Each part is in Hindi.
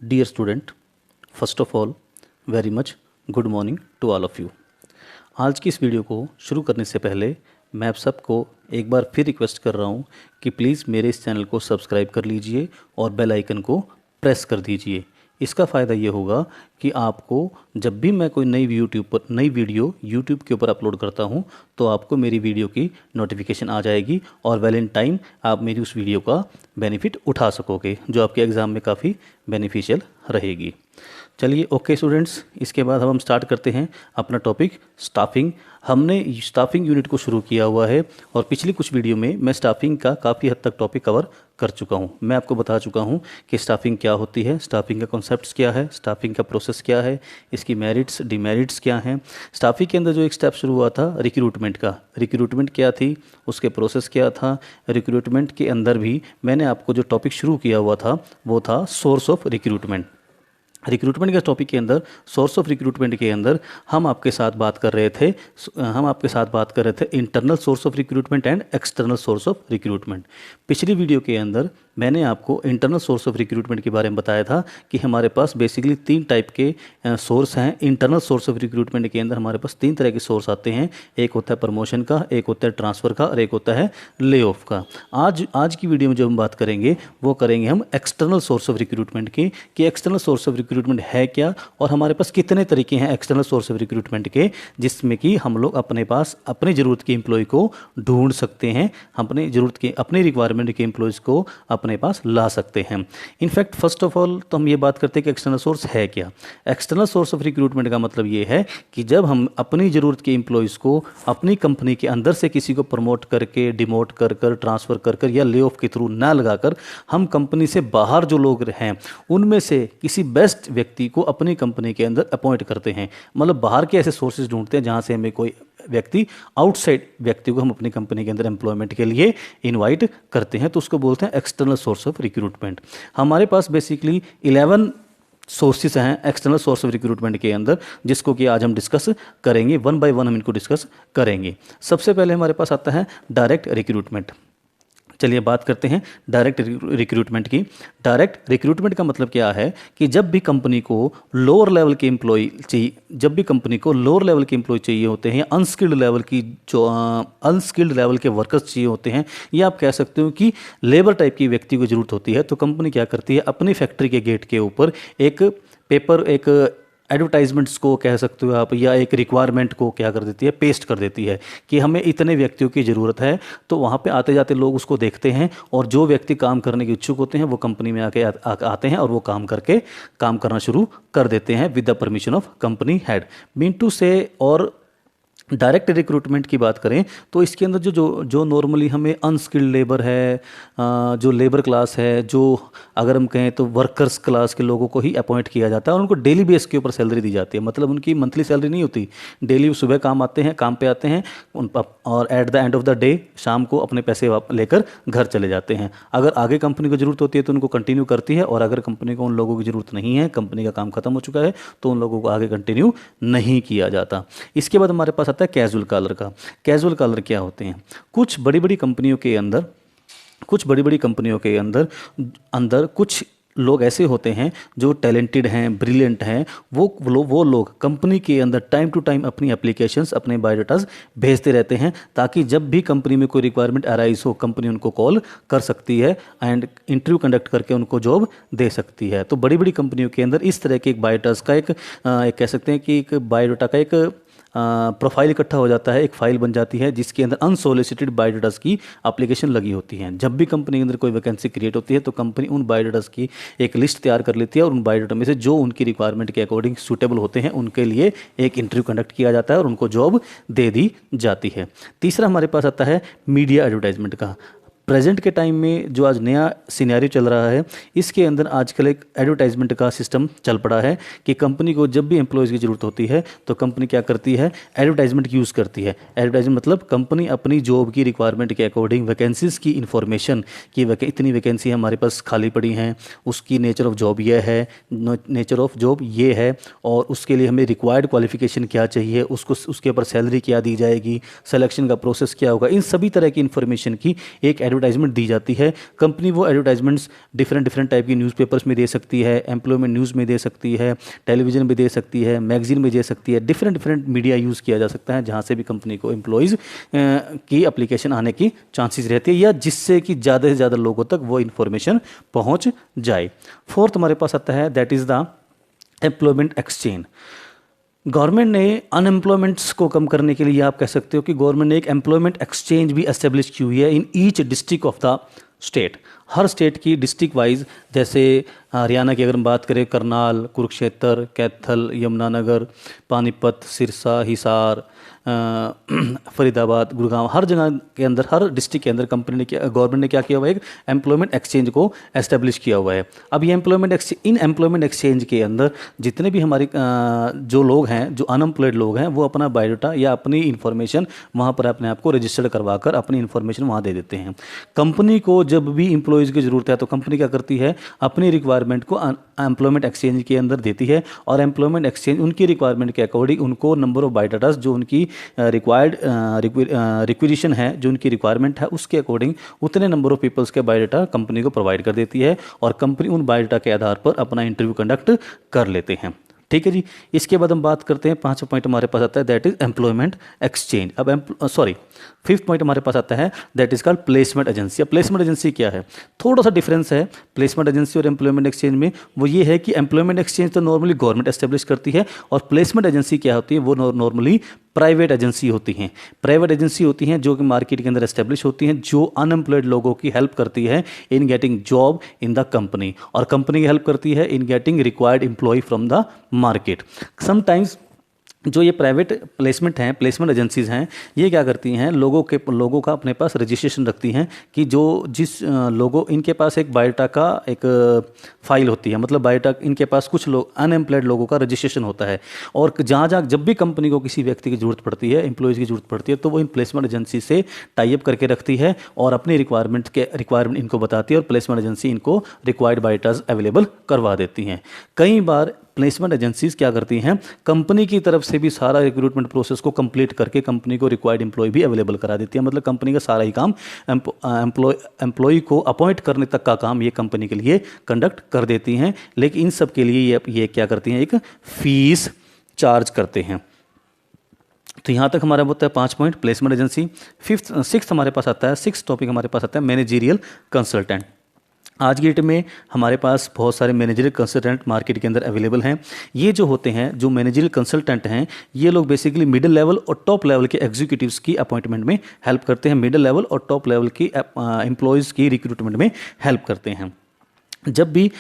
Dear student, first of all, very much good morning to all of you. आज की इस वीडियो को शुरू करने से पहले मैं आप सबको एक बार फिर रिक्वेस्ट कर रहा हूँ कि प्लीज़ मेरे इस चैनल को सब्सक्राइब कर लीजिए और बेल आइकन को प्रेस कर दीजिए। इसका फ़ायदा ये होगा कि आपको जब भी मैं कोई नई वीडियो यूट्यूब के ऊपर अपलोड करता हूँ तो आपको मेरी वीडियो की नोटिफिकेशन आ जाएगी और वेल इन टाइम आप मेरी उस वीडियो का बेनिफिट उठा सकोगे, जो आपके एग्ज़ाम में काफ़ी बेनिफिशियल रहेगी। चलिए ओके स्टूडेंट्स, इसके बाद हम स्टार्ट करते हैं अपना टॉपिक स्टाफिंग। हमने स्टाफिंग यूनिट को शुरू किया हुआ है और पिछली कुछ वीडियो में मैं स्टाफिंग का काफ़ी हद तक टॉपिक कवर कर चुका हूं। मैं आपको बता चुका हूं कि स्टाफिंग क्या होती है, स्टाफिंग का कॉन्सेप्ट्स क्या है, स्टाफिंग का प्रोसेस क्या है, इसकी मेरिट्स डिमेरिट्स क्या हैं। स्टाफिंग के अंदर जो एक स्टेप शुरू हुआ था रिक्रूटमेंट का, रिक्रूटमेंट क्या थी, उसके प्रोसेस क्या था। रिक्रूटमेंट के अंदर भी मैंने आपको जो टॉपिक शुरू किया हुआ था वो था सोर्स ऑफ रिक्रूटमेंट। रिक्रूटमेंट के टॉपिक के अंदर सोर्स ऑफ रिक्रूटमेंट के अंदर हम आपके साथ बात कर रहे थे internal source of recruitment and external source of recruitment. पिछली वीडियो के अंदर मैंने आपको इंटरनल सोर्स ऑफ रिक्रूटमेंट के बारे में बताया था कि हमारे पास बेसिकली 3 टाइप के सोर्स हैं। इंटरनल सोर्स ऑफ रिक्रूटमेंट के अंदर हमारे पास 3 तरह के सोर्स आते हैं। एक होता है प्रमोशन का, एक होता है ट्रांसफ़र का और एक होता है ले ऑफ का। आज की वीडियो में जो हम बात करेंगे वो करेंगे हम एक्सटर्नल सोर्स ऑफ रिक्रूटमेंट की, कि एक्सटर्नल सोर्स ऑफ रिक्रूटमेंट है क्या और हमारे पास कितने तरीके हैं एक्सटर्नल सोर्स ऑफ रिक्रूटमेंट के, जिसमें कि हम लोग अपने पास अपनी ज़रूरत के एम्प्लॉय को ढूंढ सकते हैं, अपनी रिक्वायरमेंट के एम्प्लॉयज़ को अपने पास ला सकते हैं। इनफैक्ट फर्स्ट ऑफ ऑल तो हम ये बात करते हैं कि एक्सटर्नल सोर्स है क्या। एक्सटर्नल सोर्स ऑफ रिक्रूटमेंट का मतलब ये है कि जब हम अपनी ज़रूरत के एम्प्लॉयज़ को अपनी कंपनी के अंदर से किसी को प्रमोट करके, डिमोट कर कर, ट्रांसफ़र कर कर या ले ऑफ के थ्रू ना लगाकर हम कंपनी से बाहर जो लोग हैं उनमें से किसी बेस्ट व्यक्ति को अपनी कंपनी के अंदर अपॉइंट करते हैं। मतलब बाहर के ऐसे सोर्सेज ढूंढते हैं जहां से हमें कोई व्यक्ति, आउटसाइड व्यक्ति को हम अपनी कंपनी के अंदर एम्प्लॉयमेंट के लिए इनवाइट करते हैं, तो उसको बोलते हैं एक्सटर्नल सोर्स ऑफ रिक्रूटमेंट। हमारे पास बेसिकली 11 सोर्सेज हैं एक्सटर्नल सोर्स ऑफ रिक्रूटमेंट के अंदर, जिसको कि आज हम डिस्कस करेंगे, वन बाय वन हम इनको डिस्कस करेंगे। सबसे पहले हमारे पास आता है डायरेक्ट रिक्रूटमेंट। चलिए बात करते हैं डायरेक्ट रिक्रूटमेंट की। डायरेक्ट रिक्रूटमेंट का मतलब क्या है कि जब भी कंपनी को लोअर लेवल के एम्प्लॉय चाहिए होते हैं, अनस्किल्ड लेवल के वर्कर्स चाहिए होते हैं, या आप कह सकते हो कि लेबर टाइप की व्यक्ति को ज़रूरत होती है, तो कंपनी क्या करती है, अपनी फैक्ट्री के गेट के ऊपर एक एडवर्टाइजमेंट्स को कह सकते हो आप, या एक रिक्वायरमेंट को क्या कर देती है, पेस्ट कर देती है कि हमें इतने व्यक्तियों की ज़रूरत है। तो वहाँ पे आते जाते लोग उसको देखते हैं और जो व्यक्ति काम करने के इच्छुक होते हैं वो कंपनी में आते हैं और वो काम करना शुरू कर देते हैं with the permission of company head. Mean to say, और डायरेक्ट रिक्रूटमेंट की बात करें तो इसके अंदर जो नॉर्मली हमें अनस्किल्ड लेबर है, जो लेबर क्लास है, जो अगर हम कहें तो वर्कर्स क्लास के लोगों को ही अपॉइंट किया जाता है और उनको डेली बेस के ऊपर सैलरी दी जाती है। मतलब उनकी मंथली सैलरी नहीं होती, डेली सुबह काम पे आते हैं और at the end of the day शाम को अपने पैसे लेकर घर चले जाते हैं। अगर आगे कंपनी को ज़रूरत होती है तो उनको कंटिन्यू करती है, और अगर कंपनी को उन लोगों की ज़रूरत नहीं है, कंपनी का काम खत्म हो चुका है, तो उन लोगों को आगे कंटिन्यू नहीं किया जाता। इसके बाद हमारे पास कैजुअल कॉलर का। कैजुअल कॉलर क्या होते हैं, कुछ बड़ी बड़ी कंपनियों के अंदर कुछ लोग ऐसे होते हैं जो टैलेंटेड हैं, ब्रिलियंट हैं, वो लोग कंपनी के अंदर टाइम टू टाइम अपनी एप्लीकेशंस, अपने बायोडाटाज भेजते रहते हैं, ताकि जब भी कंपनी में कोई रिक्वायरमेंट अराइज हो कंपनी उनको कॉल कर सकती है एंड इंटरव्यू कंडक्ट करके उनको जॉब दे सकती है। तो बड़ी बड़ी कंपनियों के अंदर इस तरह के एक बायोडाटा का एक कह सकते हैं कि एक बायोडाटा का एक प्रोफाइल इकट्ठा हो जाता है, एक फाइल बन जाती है जिसके अंदर अनसोलिसिटेड बायोडाटास की एप्लीकेशन लगी होती है। जब भी कंपनी के अंदर कोई वैकेंसी क्रिएट होती है तो कंपनी उन बायोडाटास की एक लिस्ट तैयार कर लेती है और उन बायोडाटा में से जो उनकी रिक्वायरमेंट के अकॉर्डिंग सूटेबल होते हैं उनके लिए एक इंटरव्यू कंडक्ट किया जाता है और उनको जॉब दे दी जाती है। तीसरा हमारे पास आता है मीडिया एडवर्टाइजमेंट का। प्रेजेंट के टाइम में जो आज नया सिनेरियो चल रहा है, इसके अंदर आजकल एक एडवर्टाइजमेंट का सिस्टम चल पड़ा है कि कंपनी को जब भी एम्प्लॉयज़ की ज़रूरत होती है तो कंपनी क्या करती है, एडवर्टाइजमेंट यूज़ करती है। एडवर्टाइजमेंट मतलब कंपनी अपनी जॉब की रिक्वायरमेंट के अकॉर्डिंग वैकेंसीज़ की इन्फॉर्मेशन कि इतनी वैकेंसी हमारे पास खाली पड़ी हैं, उसकी नेचर ऑफ जॉब ये है और उसके लिए हमें रिक्वायर्ड क्वालिफिकेशन क्या चाहिए, उसके ऊपर सैलरी क्या दी जाएगी, सिलेक्शन का प्रोसेस क्या होगा, इन सभी तरह की इन्फॉर्मेशन की एक एडवर्टाइजमेंट दी जाती है। कंपनी वो एडवर्टाइजमेंट्स डिफरेंट टाइप की न्यूज़पेपर्स में दे सकती है, एम्प्लॉयमेंट न्यूज़ में दे सकती है, टेलीविज़न में दे सकती है, मैगजीन में दे सकती है। डिफरेंट मीडिया यूज़ किया जा सकता है जहाँ से भी कंपनी को एम्प्लॉयज़ की एप्लीकेशन आने की चांसेस रहती है, या जिससे कि ज़्यादा से ज़्यादा लोगों तक वो इन्फॉर्मेशन पहुँच जाए। फोर्थ हमारे पास आता है that is the employment exchange. Government ने अनएम्प्लॉयमेंट्स को कम करने के लिए आप कह सकते हो कि गवर्नमेंट ने एक एम्प्लॉयमेंट एक्सचेंज भी एस्टेब्लिश की हुई है in each district of the state. Her state की डिस्ट्रिक्ट वाइज, जैसे हरियाणा की अगर हम बात करें, करनाल, कुरुक्षेत्र, कैथल, यमुनानगर, पानीपत, सिरसा, हिसार, फरीदाबाद, गुड़गांव, हर जगह के अंदर, हर डिस्ट्रिक्ट के अंदर कंपनी ने गवर्नमेंट ने क्या किया हुआ है, एक एम्प्लॉयमेंट एक्सचेंज को एस्टेब्लिश किया हुआ है। अब ये इन एम्प्लॉयमेंट एक्सचेंज के अंदर जितने भी हमारे जो लोग हैं, जो अनएम्प्लॉयड लोग हैं, वो अपना बायोडाटा या अपनी इन्फॉर्मेशन वहाँ पर अपने आप को रजिस्टर्ड करवा कर अपनी इन्फॉर्मेशन वहाँ दे देते हैं। कंपनी को जब भी एम्प्लॉयज़ की ज़रूरत है तो कंपनी क्या करती है, अपनी रिक्वायरमेंट को एम्प्लॉयमेंट एक्सचेंज के अंदर देती है, और एम्प्लॉयमेंट एक्सचेंज उनकी रिक्वायरमेंट के अकॉर्डिंग उनको नंबर ऑफ बायोडाटास जो उनकी रिक्वायरिशन है, जो उनकी रिक्वायरमेंट है, उसके अकॉर्डिंग उतने नंबर ऑफ पीपल्स के बायोडाटा कंपनी को प्रोवाइड कर देती है, और कंपनी उन बायोडाटा के आधार पर अपना इंटरव्यू कंडक्ट कर लेते हैं। ठीक है जी। इसके बाद हम बात करते हैं, 5वां पॉइंट हमारे पास आता है दैट इज एम्प्लॉयमेंट एक्सचेंज। अब 5th पॉइंट हमारे पास आता है that is called placement agency. अब प्लेसमेंट एजेंसी क्या है, थोड़ा सा डिफरेंस है प्लेसमेंट एजेंसी और एम्प्लॉयमेंट एक्सचेंज में। वो ये है कि एम्प्लॉयमेंट एक्सचेंज तो नॉर्मली गवर्नमेंट एस्टेब्लिश करती है, और प्लेसमेंट एजेंसी क्या होती है, वो नॉर्मली प्राइवेट एजेंसी होती हैं। प्राइवेट एजेंसी होती हैं जो कि मार्केट के अंदर एस्टेब्लिश होती हैं, जो अनएम्प्लॉयड लोगों की हेल्प करती है in getting job in the company, और कंपनी की हेल्प करती है in getting required employ from the market. Sometimes जो ये प्राइवेट प्लेसमेंट हैं, प्लेसमेंट एजेंसीज हैं, ये क्या करती हैं, लोगों का अपने पास रजिस्ट्रेशन रखती हैं कि जिस लोगों, इनके पास एक बायोडाटा का एक फाइल होती है, मतलब बायोडाटा इनके पास कुछ लोग अनएम्प्लॉयड लोगों का रजिस्ट्रेशन होता है, और जहाँ जब भी कंपनी को किसी व्यक्ति की जरूरत पड़ती है, एम्प्लॉयज़ की जरूरत पड़ती है, तो वो इन प्लेसमेंट एजेंसी से टाई अप करके रखती है और अपनी रिक्वायरमेंट इनको बताती है, और प्लेसमेंट एजेंसी इनको रिक्वायर्ड बायोडाटास अवेलेबल करवा देती हैं। कई बार प्लेसमेंट एजेंसीज क्या करती हैं, कंपनी की तरफ से भी सारा रिक्रूटमेंट प्रोसेस को कंप्लीट करके कंपनी को रिक्वायर्ड एम्प्लॉय भी अवेलेबल करा देती है। मतलब कंपनी का सारा ही काम एम्प्लॉय को अपॉइंट करने तक का काम ये कंपनी के लिए कंडक्ट कर देती हैं, लेकिन इन सब के लिए ये क्या करती हैं, एक फीस चार्ज करते हैं। तो यहाँ तक हमारा होता है 5 पॉइंट प्लेसमेंट एजेंसी। 6th हमारे पास आता है, 6th टॉपिक हमारे पास आता है मैनेजरियल कंसल्टेंट। आज की डेट में हमारे पास बहुत सारे मैनेजरियल कंसल्टेंट मार्केट के अंदर अवेलेबल हैं। ये जो होते हैं, जो मैनेजरियल कंसल्टेंट हैं, ये लोग बेसिकली मिडिल लेवल और टॉप लेवल के एग्जीक्यूटिव्स की अपॉइंटमेंट में हेल्प करते हैं, मिडिल लेवल और टॉप लेवल की एम्प्लॉयज़ की रिक्रूटमेंट में हेल्प करते हैं। जब भी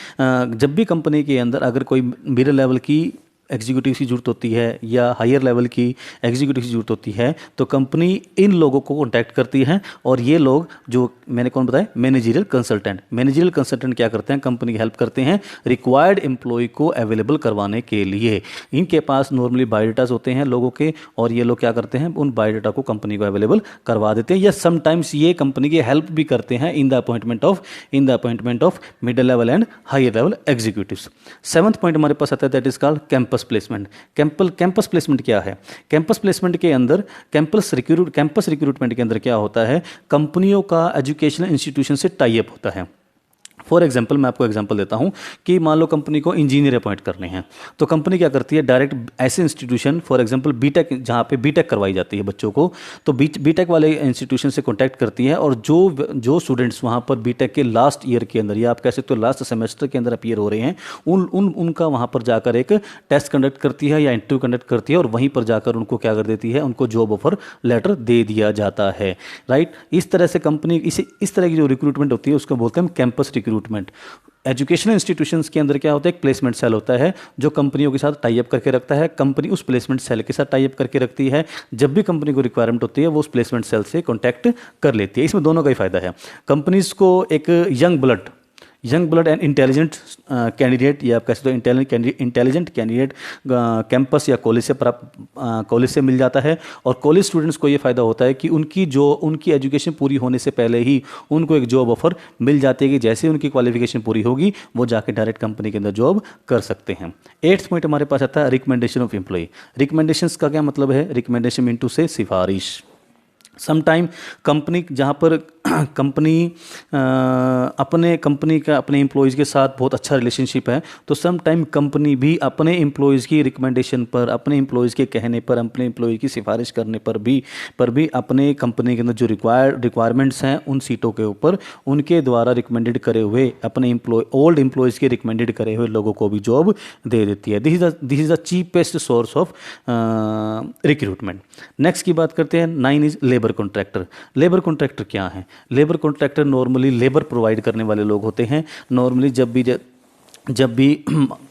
कंपनी के अंदर अगर कोई मिडिल लेवल की एग्जीक्यूटिव की जरूरत होती है या हायर लेवल की एग्जीक्यूटिव की जरूरत होती है, तो कंपनी इन लोगों को कॉन्टैक्ट करती है, और ये लोग जो मैंने कौन बताया, मैनेजरियल कंसल्टेंट क्या करते हैं, कंपनी की हेल्प करते हैं रिक्वायर्ड एम्प्लॉय को अवेलेबल करवाने के लिए। इनके पास नॉर्मली बायोडाटास होते हैं लोगों के, और ये लोग क्या करते हैं, उन बायोडाटा को कंपनी को अवेलेबल करवा देते हैं, या समटाइम्स ये कंपनी की हेल्प भी करते हैं in the appointment of middle level and higher level executives. 7th point हमारे पास आता है that is called campus placement. Campus placement क्या है, कैंपस प्लेसमेंट के अंदर कैंपस रिक्रूटमेंट के अंदर क्या होता है, कंपनियों का एजुकेशनल इंस्टीट्यूशन से टाई अप होता है। फॉर एग्जाम्पल, मैं आपको एग्जाम्पल देता हूँ कि मान लो कंपनी को इंजीनियर अपॉइंट करने हैं, तो कंपनी क्या करती है, डायरेक्ट ऐसे इंस्टीट्यूशन, फॉर एग्जाम्पल बीटेक, जहाँ पे बीटेक करवाई जाती है बच्चों को, तो बीटेक वाले इंस्टीट्यूशन से कॉन्टैक्ट करती है, और जो स्टूडेंट्स वहाँ पर बीटेक के लास्ट ईयर के अंदर, या आप कह सकते हो लास्ट सेमेस्टर के अंदर अपीयर हो रहे हैं, उनका वहाँ पर जाकर एक टेस्ट कंडक्ट करती है या इंटरव्यू कंडक्ट करती है, और वहीं पर जाकर उनको क्या कर देती है, उनको जॉब ऑफर लेटर दे दिया जाता है। राइट, इस तरह से कंपनी इस तरह की जो रिक्रूटमेंट होती है उसको बोलते हैं कैंपस रिक्रूटमेंट। एजुकेशनल इंस्टीट्यूशंस के अंदर क्या होता है, एक प्लेसमेंट सेल होता है जो कंपनियों के साथ टाई अप करके रखता है, कंपनी उस प्लेसमेंट सेल के साथ टाई अप करके रखती है, जब भी कंपनी को रिक्वायरमेंट होती है वो उस प्लेसमेंट सेल से कॉन्टैक्ट कर लेती है। इसमें दोनों का ही फायदा है, कंपनीज को एक young blood and intelligent candidate, या आप कह सकते हो इंटेलिजेंट कैंडिडेट कैंपस या कॉलेज से मिल जाता है, और कॉलेज स्टूडेंट्स को ये फ़ायदा होता है कि उनकी एजुकेशन पूरी होने से पहले ही उनको एक जॉब ऑफर मिल जाती है कि जैसे उनकी क्वालिफिकेशन पूरी होगी वो जाके डायरेक्ट कंपनी के अंदर जॉब कर सकते हैं। 8th पॉइंट हमारे पास आता है रिकमेंडेशन ऑफ एम्प्लॉय। रिकमेंडेशंस का क्या मतलब है, रिकमेंडेशन मीन टू से सिफारिश। सम टाइम कंपनी जहाँ पर कंपनी अपने कंपनी का अपने एम्प्लॉयज़ के साथ बहुत अच्छा रिलेशनशिप है, तो सम टाइम कंपनी भी अपने एम्प्लॉयज़ की रिकमेंडेशन पर, अपने एम्प्लॉयज़ के कहने पर, अपने एम्प्लॉय की सिफारिश करने पर भी अपने कंपनी के अंदर जो रिक्वायरमेंट्स हैं उन सीटों के ऊपर उनके द्वारा रिकमेंडेड करे हुए अपने ओल्ड एम्प्लॉयज़ के रिकमेंडेड करे हुए लोगों को भी जॉब दे देती है। This is the cheapest source of recruitment. Next की बात करते हैं, 9 is labour contractor. Labour contractor क्या है? Labour contractor normally labour provide करने वाले लोग होते हैं। नॉर्मली जब भी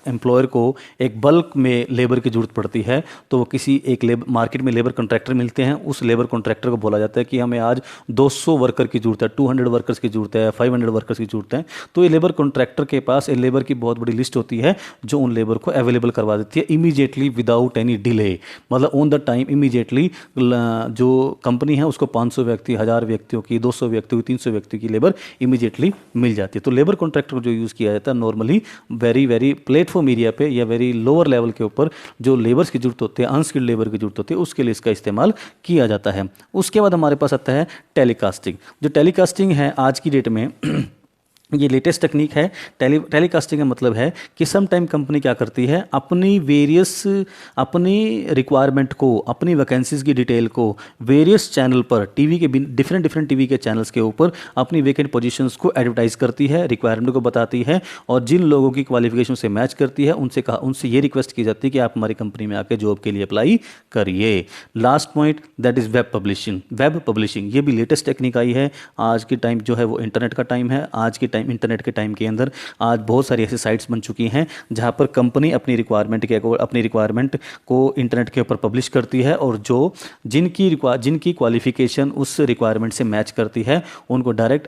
एम्प्लॉयर को एक बल्क में लेबर की ज़रूरत पड़ती है तो वो किसी एक मार्केट में लेबर कॉन्ट्रैक्टर मिलते हैं, उस लेबर कॉन्ट्रैक्टर को बोला जाता है कि हमें आज 200 वर्कर की ज़रूरत है, 200 वर्कर्स की ज़रूरत है, 500 वर्कर्स की ज़रूरत है। तो ये लेबर कॉन्ट्रैक्टर के पास लेबर की बहुत बड़ी लिस्ट होती है जो उन लेबर को अवेलेबल करवा देती है इमीडिएटली विदाउट एनी डिले, मतलब ऑन द टाइम इमीडिएटली। जो कंपनी है उसको 500 व्यक्ति, 1000 व्यक्तियों की, 200 व्यक्तियों की, 300 व्यक्तियों की लेबर इमीडिएटली मिल जाती है। तो लेबर कॉन्ट्रैक्टर को जो यूज़ किया जाता है नॉर्मली वेरी प्लेटफॉर्म एरिया पे या वेरी लोअर लेवल के ऊपर जो लेबर्स की जरूरत होती है, अनस्किल्ड लेबर की जरूरत होती है, उसके लिए इसका इस्तेमाल किया जाता है। उसके बाद हमारे पास आता है टेलीकास्टिंग। जो टेलीकास्टिंग है आज की डेट में ये लेटेस्ट टेक्निक है। टेलीकास्टिंग का मतलब है कि सम टाइम कंपनी क्या करती है, अपनी रिक्वायरमेंट को, अपनी वैकेंसीज की डिटेल को वेरियस चैनल पर, टीवी के डिफरेंट टीवी के चैनल्स के ऊपर अपनी वेकेंट पोजीशंस को एडवर्टाइज करती है, रिक्वायरमेंट को बताती है और जिन लोगों की क्वालिफिकेशन से मैच करती है उनसे ये रिक्वेस्ट की जाती है कि आप हमारी कंपनी में आके जॉब के लिए अप्लाई करिए। Last point that is web publishing. Web publishing ये भी लेटेस्ट टेक्निक आई है। आज के टाइम जो है वो इंटरनेट का टाइम है। आज के इंटरनेट के टाइम के अंदर आज बहुत सारी ऐसी साइट्स बन चुकी हैं जहां पर कंपनी अपनी रिक्वायरमेंट को इंटरनेट के ऊपर पब्लिश करती है और जिनकी क्वालिफिकेशन उस रिक्वायरमेंट से मैच करती है उनको डायरेक्ट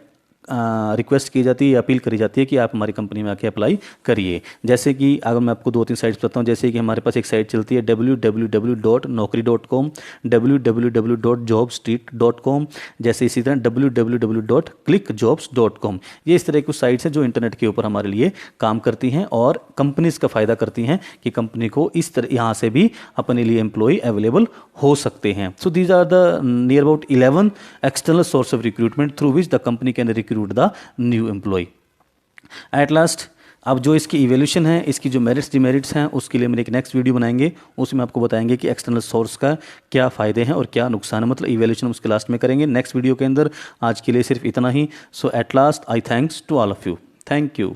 रिक्वेस्ट की जाती है, अपील करी जाती है कि आप हमारी कंपनी में आके अप्लाई करिए। जैसे कि अगर मैं आपको 2-3 साइट्स बताता हूँ, जैसे कि हमारे पास एक साइट चलती है www.naukri.com, www.jobstreet.com, जैसे इसी तरह www.clickjobs.com। ये इस तरह की कुछ साइट्स हैं जो इंटरनेट के ऊपर हमारे लिए काम करती हैं और कंपनीज का फ़ायदा करती हैं कि कंपनी को इस तरह यहाँ से भी अपने लिए एम्प्लॉय अवेलेबल हो सकते हैं। So these are the near about 11 external source of recruitment through which the company can recruit the new employ. At last, अब जो इसकी इवोल्यूशन है, इसकी जो मेरिट्स डिमेरिट्स हैं, उसके लिए मेरे एक नेक्स्ट वीडियो बनाएंगे, उसमें आपको बताएंगे कि एक्सटर्नल सोर्स का क्या फ़ायदे हैं और क्या नुकसान है, मतलब इवोल्यूशन उसके लास्ट में करेंगे नेक्स्ट वीडियो के अंदर। आज के लिए सिर्फ इतना ही। So at last I thanks to all of you. Thank you.